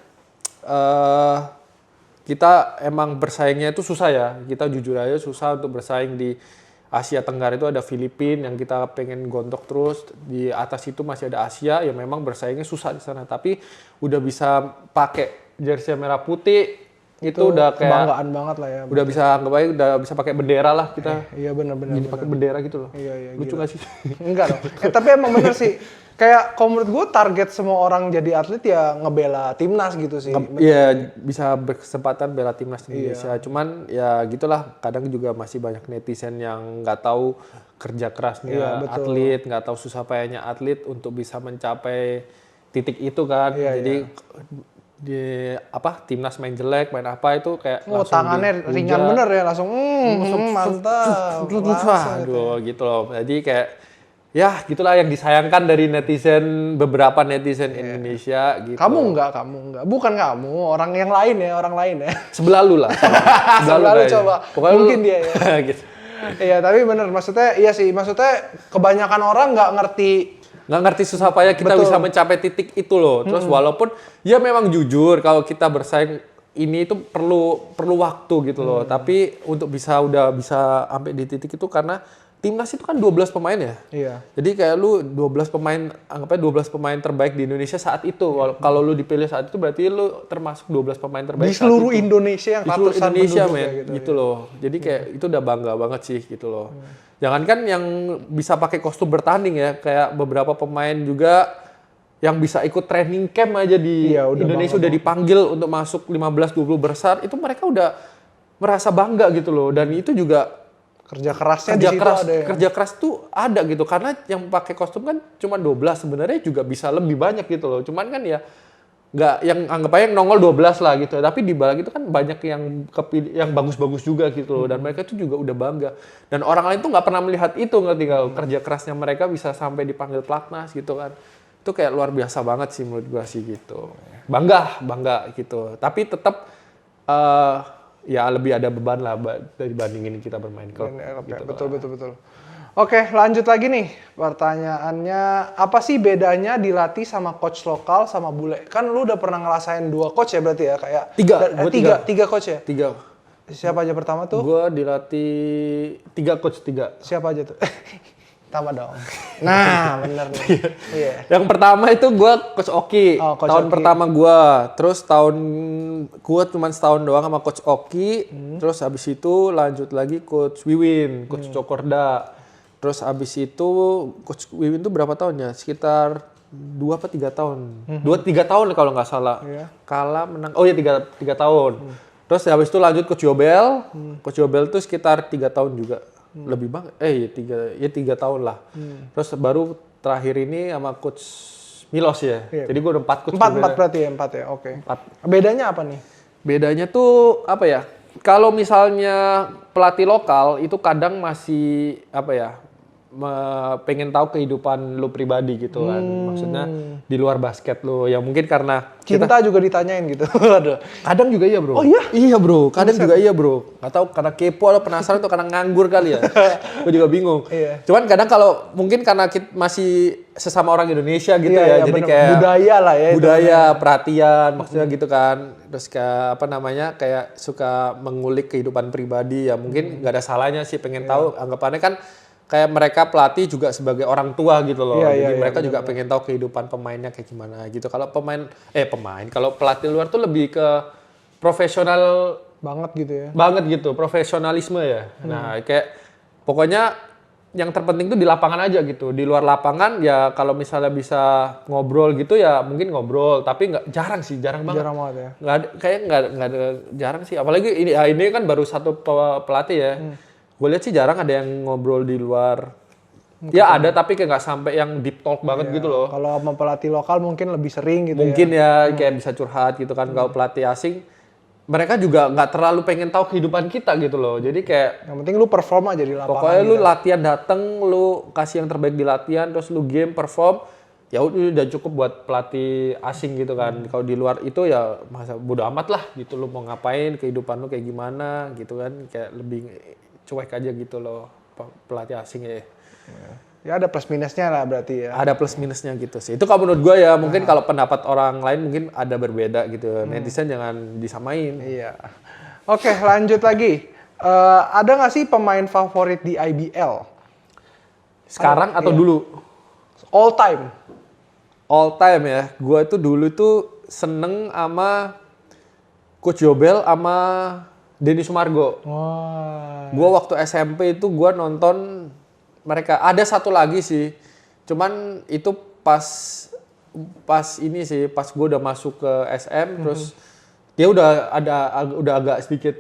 Kita emang bersaingnya itu susah ya. Kita jujur aja susah untuk bersaing di Asia Tenggara. Itu ada Filipina yang kita pengen gontok terus. Di atas itu masih ada Asia yang memang bersaingnya susah di sana. Tapi udah bisa pakai jersey merah putih. Itu udah kayak kebanggaan banget lah ya. Udah bisa anggap aja udah bisa pakai bendera lah kita. Iya benar-benar. Jadi pakai bendera gitu loh. Iya. Lucu gak sih? Enggak dong. Tapi emang bener sih. Kayak kalau menurut gue target semua orang jadi atlet ya ngebela timnas gitu sih. Iya, bisa berkesempatan bela timnas Indonesia. Cuman ya gitulah, kadang juga masih banyak netizen yang nggak tahu kerja kerasnya atlet, nggak tahu susah payahnya atlet untuk bisa mencapai titik itu kan. Jadi di timnas main jelek, main apa itu kayak langsung tangannya ringan bener ya, langsung mantap. Aduh, gitu loh. Jadi kayak ya gitulah yang disayangkan dari beberapa netizen Indonesia gitu. Kamu enggak. Bukan kamu, orang lain ya. Sebelah lu lah. Sebelah lu coba. Pokoknya mungkin dia ya. gitu. Iya, tapi bener maksudnya kebanyakan orang nggak ngerti nggak ngerti susah payah kita Betul. bisa mencapai titik itu loh. Terus walaupun ya memang jujur kalau kita bersaing ini itu perlu waktu gitu loh. Tapi untuk udah bisa sampai di titik itu karena timnas itu kan 12 pemain ya. Iya. Jadi kayak lu 12 pemain, anggapnya 12 pemain terbaik di Indonesia saat itu. Kalau lu dipilih saat itu berarti lu termasuk 12 pemain terbaik Di seluruh saat itu. Indonesia yang Di seluruh ratusan Indonesia, penduduk men. ya, Gitu loh. Jadi kayak itu udah bangga banget sih gitu loh. Jangankan yang bisa pakai kostum bertanding ya, kayak beberapa pemain juga yang bisa ikut training camp aja di Iya, udah Indonesia udah dipanggil untuk masuk 15-20 besar, itu mereka udah merasa bangga gitu loh. Dan itu juga Kerja kerasnya di situ ada ya. kerja keras tuh ada gitu, karena yang pakai kostum kan cuma 12, sebenarnya juga bisa lebih banyak gitu loh. Cuman kan ya nggak, yang anggap aja yang nongol 12 lah gitu, tapi di balik itu kan banyak yang bagus-bagus juga gitu loh, dan mereka tuh juga udah bangga, dan orang lain tuh nggak pernah melihat itu, ngerti nggak? Kerja kerasnya mereka bisa sampai dipanggil pelatnas gitu kan, itu kayak luar biasa banget sih menurut gua sih gitu. Bangga gitu, tapi tetap ya lebih ada beban lah dibandingin kita bermain klub. Gitu Betul. Oke, lanjut lagi nih. Pertanyaannya, apa sih bedanya dilatih sama coach lokal sama bule? Kan lu udah pernah ngerasain 2 coach ya berarti ya? Kayak tiga coach ya? 3. Siapa aja pertama tuh? Gua dilatih 3 coach. Siapa aja tuh? Pertama dong. Nah, bener nih. Iya. Yang pertama itu gua Coach Oki. Oh, Coach tahun Oki. pertama gua. Terus gua cuma setahun doang sama Coach Oki. Terus habis itu lanjut lagi Coach Wiwin, Coach Cokorda. Terus habis itu Coach Wiwin tuh berapa tahun ya? Sekitar 2 apa 3 tahun. 2-3 tahun kalau nggak salah. Iya. Kalah menang. Oh iya 3 tahun. Terus habis itu lanjut Coach Yobel. Coach Yobel tuh sekitar 3 tahun juga. Lebih banget. Tiga tahun lah. Terus baru terakhir ini sama Coach Milos ya. Iya. Jadi gue udah 4 coach. 4 berarti ya? 4 ya? Oke. 4. Bedanya apa nih? Bedanya tuh apa ya? Kalau misalnya pelatih lokal itu kadang masih apa ya? Pengen tahu kehidupan lu pribadi gitu kan. Maksudnya di luar basket lu. Ya mungkin karena Cinta juga ditanyain gitu. Aduh. kadang juga iya bro. Oh iya? Iya bro, kadang juga iya bro. Gak tahu karena kepo atau penasaran atau karena nganggur kali ya. Gue juga bingung. Iya. Cuman kadang kalau mungkin karena kita masih sesama orang Indonesia gitu Iya, ya, jadi bener. kayak Budaya lah ya. budaya, perhatian, maksudnya gitu kan. Terus kayak apa namanya, kayak suka mengulik kehidupan pribadi ya. Mungkin nggak ada salahnya sih pengen tahu. Anggapannya kan kayak mereka pelatih juga sebagai orang tua gitu loh. Iya, Jadi mereka bener, juga pengen tahu kehidupan pemainnya kayak gimana gitu. Kalau kalau pelatih luar tuh lebih ke profesional Banget gitu ya. banget gitu, profesionalisme ya. Nah, kayak pokoknya yang terpenting tuh di lapangan aja gitu. Di luar lapangan ya kalau misalnya bisa ngobrol gitu ya mungkin ngobrol, tapi jarang banget. Jarang banget ya. Nggak ada jarang sih. Apalagi ini kan baru satu pelatih ya. Gue lihat sih jarang ada yang ngobrol di luar. Ya ada, tapi kayak nggak sampai yang deep talk banget gitu loh. Kalau sama pelatih lokal mungkin lebih sering gitu Mungkin ya kayak bisa curhat gitu kan. Kalau pelatih asing, mereka juga nggak terlalu pengen tahu kehidupan kita gitu loh. Jadi kayak Yang penting lu perform aja di lapangan. pokoknya gitu. lu latihan dateng, lu kasih yang terbaik di latihan, terus lu game perform, ya udah cukup buat pelatih asing gitu kan. Kalau di luar itu ya masa bodo amat lah gitu, lu mau ngapain, kehidupan lu kayak gimana gitu kan, kayak lebih cuek aja gitu loh pelatih asing ya. Ya ada plus minusnya lah berarti ya. Ada plus minusnya gitu sih. Itu kalau menurut gue ya, mungkin kalau pendapat orang lain mungkin ada berbeda gitu. Netizen jangan disamain. Iya. Oke, lanjut lagi. Ada nggak sih pemain favorit di IBL? Sekarang atau dulu? All time. All time ya. Gue itu dulu tuh seneng sama Coach Yobel sama Denny Sumargo. Wah. Gue waktu SMP itu gue nonton mereka. Ada satu lagi sih. Cuman itu pas ini sih, pas gue udah masuk ke SM, terus dia udah agak sedikit,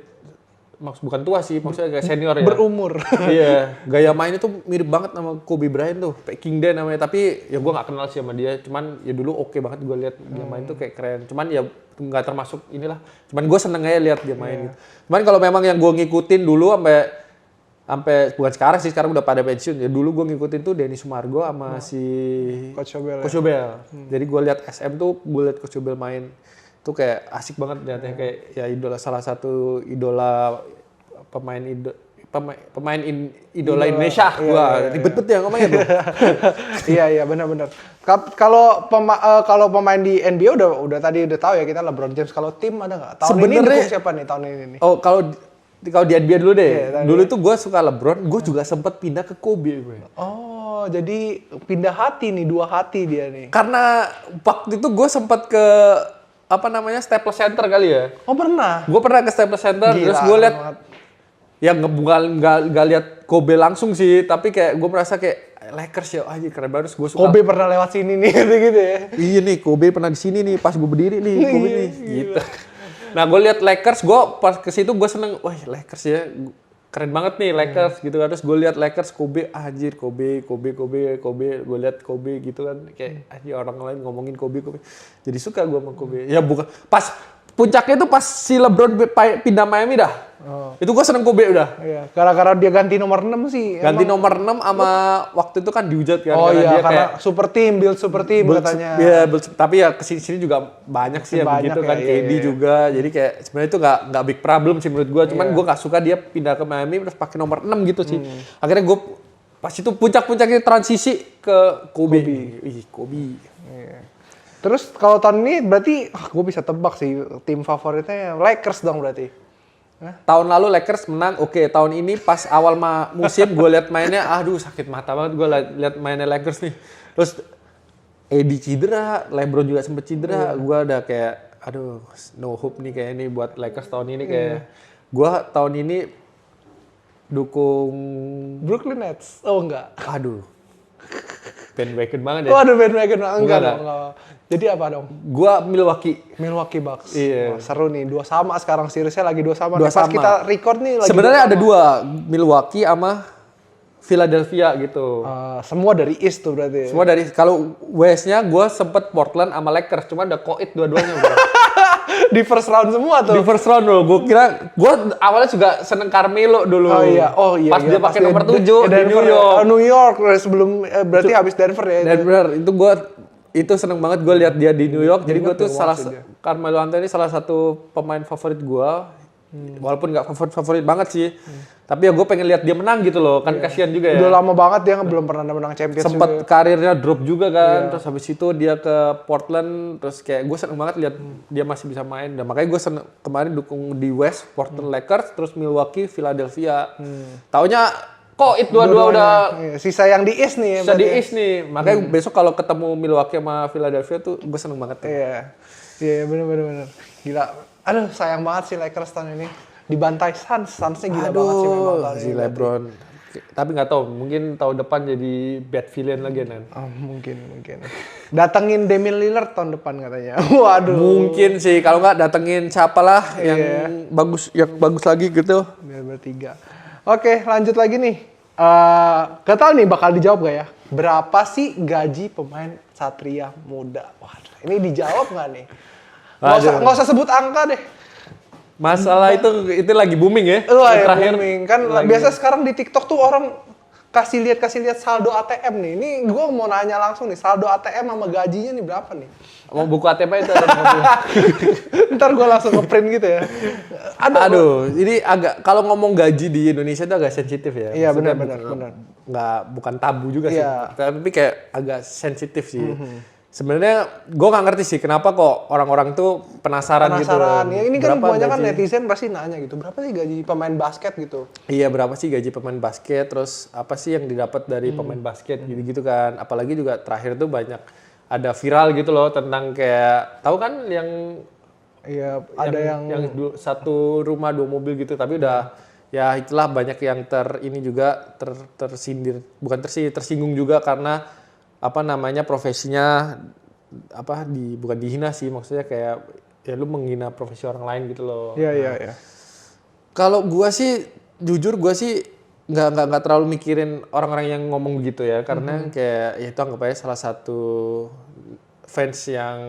bukan tua sih, maksudnya agak senior ya. Berumur. Iya, gaya mainnya tuh mirip banget sama Kobe Bryant tuh, King Dan namanya. Tapi ya gue nggak kenal sih sama dia. Cuman ya dulu oke banget gue lihat dia main tuh kayak keren. Cuman ya nggak termasuk inilah. Cuman gue seneng aja lihat dia main gitu. Cuman kalau memang yang gue ngikutin dulu sampai bukan sekarang udah pada pensiun ya. Dulu gue ngikutin tuh Denny Sumargo sama si Coach Yobel. Coach Yobel. Jadi gue lihat SM tuh, gue lihat Coach Yobel main. Tuh kayak asik banget liatnya, kayak ya salah satu idola pemain pemain idola Indonesia. Wah, ribet banget ya ngomongnya bro. Iya benar-benar. Kalau pemain di NBA udah tadi udah tahu ya kita LeBron James. Kalau tim ada nggak? Tahun ini dukung siapa nih tahun ini nih? Oh kalau di NBA dulu deh. Dulu itu gue suka LeBron, gue juga sempat pindah ke Kobe bro. Oh jadi pindah hati nih, dua hati dia nih. Karena waktu itu gue sempat ke Staples Center kali ya. Oh pernah? Gue pernah ke Staples Center, terus gue lihat ya nggak lihat Kobe langsung sih, tapi kayak gue merasa kayak Lakers ya, aja keren banget. Gue suka. Kobe pernah lewat sini nih, gitu ya. Iya nih, Kobe pernah di sini nih, pas gue berdiri nih, Kobe nih, gitu. Nah gue lihat Lakers, gue pas ke situ gue seneng, wah Lakers ya, keren banget nih Lakers gitu kan. Terus gue lihat Lakers, Kobe, anjir Kobe, gue lihat Kobe gitu kan, kayak anjir orang lain ngomongin Kobe. Jadi suka gue sama Kobe. Ya bukan, pas puncaknya itu pas si LeBron pindah Miami dah. Oh. Itu gue seneng Kobe udah. Iya, gara-gara dia ganti nomor 6 sih. Ganti nomor 6 sama waktu itu kan dihujat kan. Oh iya, dia karena kayak build super team katanya. Iya, tapi ya kesini juga banyak sih yang begitu kan. KD juga, jadi kayak sebenarnya itu nggak big problem sih menurut gue. Cuman gue nggak suka dia pindah ke Miami terus pakai nomor 6 gitu sih. Akhirnya gue pas itu puncak-puncaknya transisi ke Kobe. Kobe. Iya. Terus kalau tahun ini berarti gue bisa tebak sih tim favoritnya Lakers dong berarti. Tahun lalu Lakers menang, oke. Tahun ini pas awal musim gue liat mainnya, aduh sakit mata banget gue liat mainnya Lakers nih. Terus AD cedera, LeBron juga sempet cedera. Gue udah kayak, aduh no hope nih kayak ini buat Lakers tahun ini kayak. Gue tahun ini dukung Brooklyn Nets. Oh enggak. Aduh. Bandwagon banget ya. Waduh bandwagon enggak dong. Jadi apa dong? Gua Milwaukee Bucks. Iya. Wah, seru nih, 2 sama sekarang seriesnya lagi 2 sama. Pas kita record nih lagi. Sebenarnya ada 2, Milwaukee sama Philadelphia gitu. Semua dari East tuh berarti. Semua dari kalau West-nya gua sempet Portland sama Lakers, cuma udah koit dua-duanya bro. Di first round semua tuh. Di first round loh, gua awalnya juga seneng Carmelo dulu. Oh iya. Pas dia pakai nomor 7 di New York. New York sebelum berarti habis Denver ya. Denver itu seneng banget gue lihat dia di New York. Jadi gue tuh Carmelo Anthony salah satu pemain favorit gue. Walaupun nggak favorit banget sih. Tapi ya gue pengen lihat dia menang gitu loh. Kan kasihan juga ya. Udah lama banget dia belum pernah menang Champions. Sempat karirnya drop juga kan. Terus habis itu dia ke Portland. Terus kayak gue seneng banget lihat dia masih bisa main. Dan makanya gue kemarin dukung di West, Portland Lakers, terus Milwaukee, Philadelphia. Taunya kok itu dua-dua udah sisa yang di East nih. Sisa di East nih. Makanya besok kalau ketemu Milwaukee sama Philadelphia tuh gue seneng banget. Iya bener. Gila. Aduh sayang banget sih Lakers tahun ini. Dibantai Suns-nya gila banget sih memang tahun ini. Si LeBron. Tapi nggak tahu, mungkin tahun depan jadi bad villain lagi kan. Mungkin. Datengin Damian Lillard tahun depan katanya. Waduh. Mungkin sih, kalau nggak datengin siapalah yang bagus lagi gitu. Biar bertiga. Oke, lanjut lagi nih. Gak tau nih bakal dijawab gak ya? Berapa sih gaji pemain Satria muda? Waduh, ini dijawab gak nih? Nggak usah sebut angka deh. Masalah itu lagi booming ya. Terakhir booming. Kan biasa sekarang di TikTok tuh orang kasih lihat saldo ATM nih. Ini gue mau nanya langsung nih, saldo ATM sama gajinya nih berapa nih? Mau buku ATM itu ada. Ntar gue langsung ngeprint gitu ya. Aduh, ini agak kalau ngomong gaji di Indonesia itu agak sensitif ya. Iya benar. Bukan tabu juga sih. Tapi kayak agak sensitif sih. Sebenarnya gue nggak ngerti sih kenapa kok orang-orang tuh penasaran gitu. Ya, ini kan kebanyakan netizen pasti nanya gitu, berapa sih gaji pemain basket gitu? Iya, berapa sih gaji pemain basket, terus apa sih yang didapat dari pemain basket gitu-gitu kan. Apalagi juga terakhir tuh banyak ada viral gitu loh tentang kayak, tahu kan yang ada yang satu rumah 2 mobil gitu, tapi udah ya itulah banyak yang tersindir, bukan tersinggung juga karena profesinya bukan dihina sih, maksudnya kayak ya lu menghina profesi orang lain gitu loh. Iya. Kalau gua sih jujur nggak terlalu mikirin orang-orang yang ngomong begitu ya, karena kayak ya itu anggap aja salah satu fans yang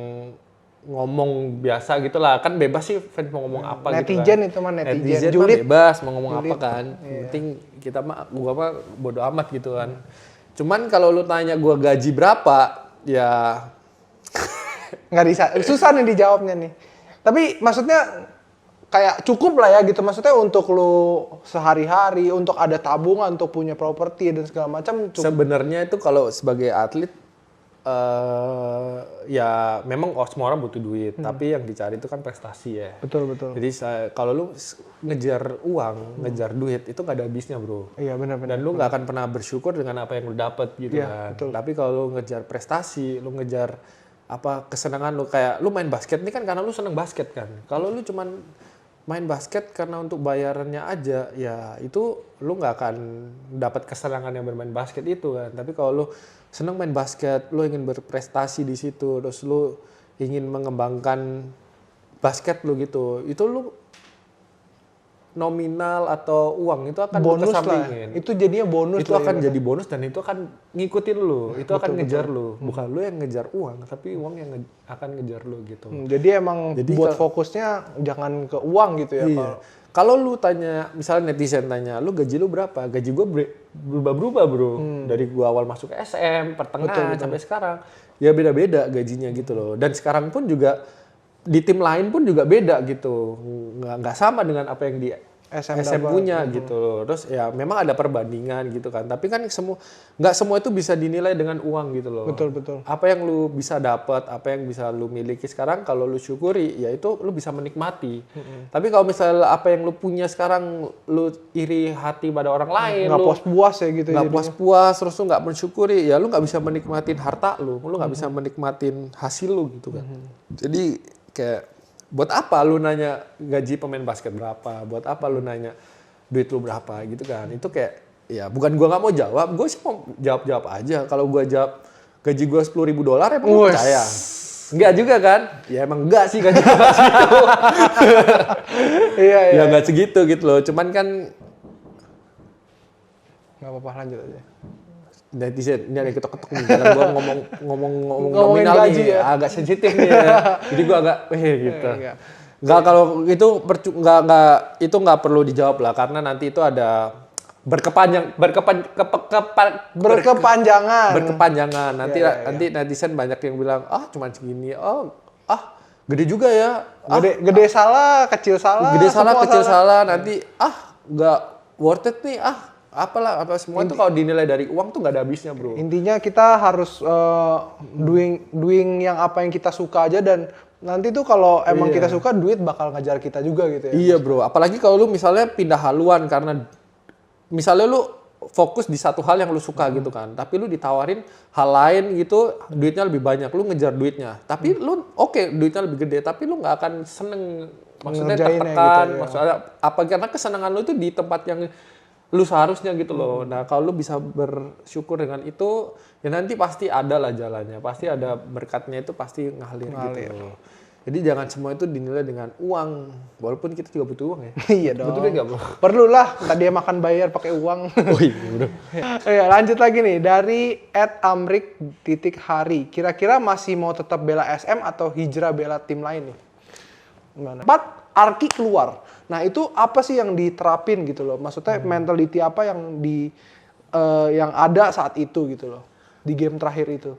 ngomong biasa gitu lah, kan bebas sih fans mau ngomong apa netizen gitu kan. Itu mah netizen julid. Bebas mau ngomong apa kan. Penting kita gua bodo amat gitu kan. Cuman kalau lu tanya gua gaji berapa, ya nggak bisa, susah nih dijawabnya nih. Tapi maksudnya kayak cukup lah ya gitu, maksudnya untuk lu sehari-hari, untuk ada tabungan, untuk punya properti dan segala macam cukup. Sebenarnya itu kalau sebagai atlet ya memang semua orang butuh duit, tapi yang dicari itu kan prestasi ya. Betul. Jadi kalau lu ngejar uang, ngejar duit itu nggak ada habisnya, bro. Iya benar. Dan lu nggak akan pernah bersyukur dengan apa yang lu dapet gitu Iya, kan. betul. Tapi kalau lu ngejar prestasi, lu ngejar apa kesenangan lu, kayak lu main basket ini kan karena lu seneng basket kan. Kalau lu cuman main basket karena untuk bayarannya aja, ya itu lu nggak akan dapat kesenangan yang bermain basket itu kan. Tapi kalau lu seneng main basket, lu ingin berprestasi di situ, terus lu ingin mengembangkan basket lu gitu, itu lu nominal atau uang itu akan lu Bonus lah. kesampingin. Itu jadinya bonus. Itu akan jadi bonus dan itu akan ngikutin lu, itu akan ngejar lu. Bukan lu yang ngejar uang, tapi uang yang akan ngejar lu gitu. Jadi emang buat fokusnya jangan ke uang gitu ya. Iya. Kalau lu tanya, misalnya netizen tanya, lu gaji lu berapa? Gaji gue berubah-berubah bro. Dari gua awal masuk ke SM, pertengahan sampai sekarang. Ya beda-beda gajinya gitu loh. Dan sekarang pun juga di tim lain pun juga beda gitu. Nggak sama dengan apa yang di SM punya gitu loh. Terus ya memang ada perbandingan gitu kan. Tapi kan nggak semua itu bisa dinilai dengan uang gitu loh. Betul. Apa yang lu bisa dapat, apa yang bisa lu miliki sekarang, kalau lu syukuri, ya itu lu bisa menikmati. Tapi kalau misalnya apa yang lu punya sekarang, lu iri hati pada orang lain, Nggak puas-puas ya gitu. nggak puas-puas, terus lu nggak mensyukuri, ya lu nggak bisa menikmatin harta lu nggak bisa menikmatin hasil lu gitu kan. Jadi kayak buat apa lu nanya gaji pemain basket berapa? Buat apa lu nanya duit lu berapa gitu kan? Itu kayak ya bukan gua nggak mau jawab, gua sih mau jawab aja. Kalau gua jawab gaji gua $10.000 emang lu percaya? Enggak juga kan? Ya emang enggak sih gaji gua segitu. Iya. Ya nggak segitu gitu loh. Cuman kan Nggak apa-apa, lanjut aja. netizen ini ada ketok-ketok nih karena gua ngomong Ngomongin nominal gaji nih, ya. agak sensitif nih ya. Jadi gua agak gitu. Iya. Nggak, kalau itu itu nggak perlu dijawab lah karena nanti itu ada berkepanjangan. Nanti netizen banyak yang bilang cuma segini, gede juga ya. Gede salah, kecil salah. Gede salah, semua kecil salah. Nanti nggak worth it nih. Apa semua itu kalau dinilai dari uang tuh nggak ada habisnya, bro. Intinya kita harus doing yang apa yang kita suka aja, dan nanti tuh kalau emang kita suka, duit bakal ngejar kita juga gitu ya. Iya, bro. Apalagi kalau lu misalnya pindah haluan karena misalnya lu fokus di satu hal yang lu suka gitu kan, tapi lu ditawarin hal lain gitu, duitnya lebih banyak, lu ngejar duitnya. Tapi lu duitnya lebih gede, tapi lu nggak akan seneng, maksudnya tertekan, gitu, ya. maksudnya apa, karena kesenangan lu itu di tempat yang lu seharusnya gitu loh. Nah, kalau lu bisa bersyukur dengan itu, ya nanti pasti ada lah jalannya, pasti ada berkatnya, itu pasti ngalir. Gitu loh. Jadi jangan semua itu dinilai dengan uang, walaupun kita juga butuh uang ya. Iya dong. Betul nggak, bro? Perlu lah, tadi dia makan bayar pakai uang. Oh iya, bro. Ya, lanjut lagi nih, dari @amrik_hari. Kira-kira masih mau tetap bela SM atau hijrah bela tim lain nih? Gimana? 4, Arki keluar. Nah, itu apa sih yang diterapin gitu loh? Maksudnya mentality apa yang yang ada saat itu gitu loh, di game terakhir itu?